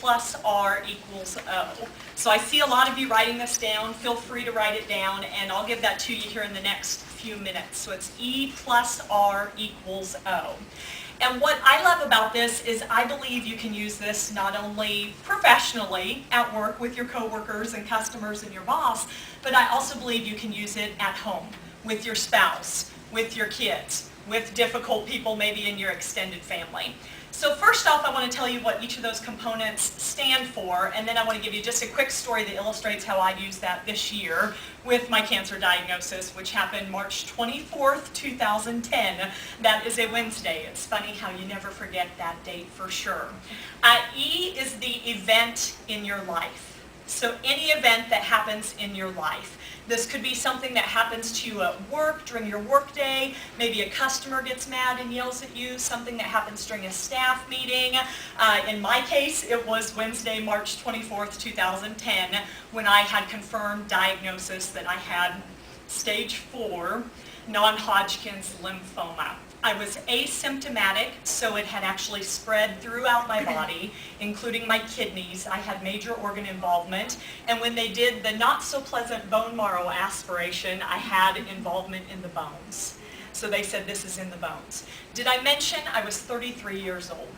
plus R equals O. So I see a lot of you writing this down. Feel free to write it down, and I'll give that to you here in the next few minutes. So it's E plus R equals O. And what I love about this is I believe you can use this not only professionally at work with your coworkers and customers and your boss, but I also believe you can use it at home with your spouse, with your kids, with difficult people maybe in your extended family. So first off, I want to tell you what each of those components stand for, and then I want to give you just a quick story that illustrates how I used that this year with my cancer diagnosis, which happened March 24th, 2010. That is a Wednesday. It's funny how you never forget that date for sure. E is the event in your life. So any event that happens in your life. This could be something that happens to you at work during your workday. Maybe a customer gets mad and yells at you. Something that happens during a staff meeting. In my case, it was Wednesday, March 24th, 2010, when I had confirmed diagnosis that I had stage 4 non-Hodgkin's lymphoma. I was asymptomatic, so it had actually spread throughout my body, including my kidneys. I had major organ involvement, and when they did the not-so-pleasant bone marrow aspiration, I had involvement in the bones. So they said, this is in the bones. Did I mention I was 33 years old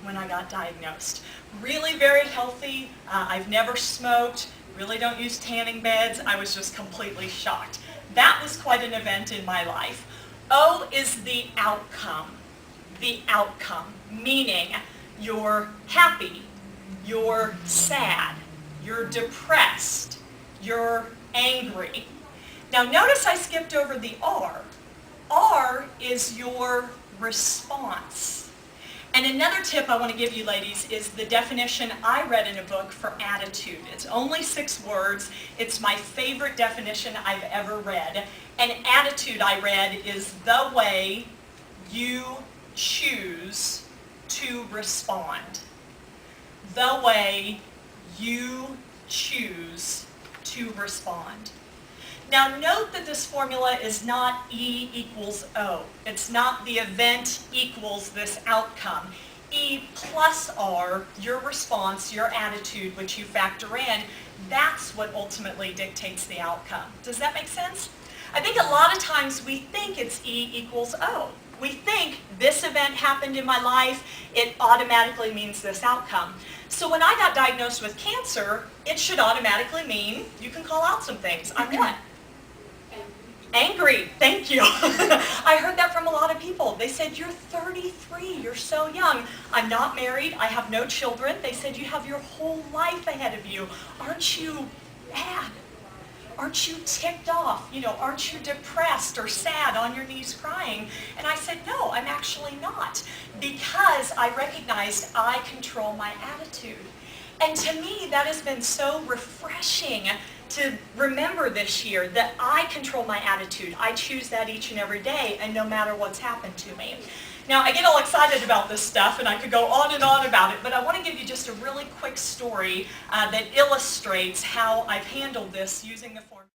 when I got diagnosed? Really very healthy. I've never smoked, really don't use tanning beds. I was just completely shocked. That was quite an event in my life. O is the outcome. The outcome, meaning you're happy, you're sad, you're depressed, you're angry. Now notice I skipped over the R. R is your response. And another tip I want to give you, ladies, is the definition I read in a book for attitude. It's only 6 words. It's my favorite definition I've ever read. And attitude, I read, is the way you choose to respond. The way you choose to respond. Now note that this formula is not E equals O. It's not the event equals this outcome. E plus R, your response, your attitude, which you factor in, that's what ultimately dictates the outcome. Does that make sense? I think a lot of times we think it's E equals O. We think this event happened in my life, it automatically means this outcome. So when I got diagnosed with cancer, it should automatically mean, you can call out some things. I'm what? Angry, thank you. I heard that from a lot of people. They said, you're 33, you're so young. I'm not married, I have no children. They said, you have your whole life ahead of you. Aren't you mad? Aren't you ticked off? You know, aren't you depressed or sad on your knees crying? And I said, no, I'm actually not. Because I recognized I control my attitude. And to me, that has been so refreshing to remember this year that I control my attitude. I choose that each and every day, and no matter what's happened to me. Now, I get all excited about this stuff, and I could go on and on about it, but I want to give you just a really quick story that illustrates how I've handled this using the formula.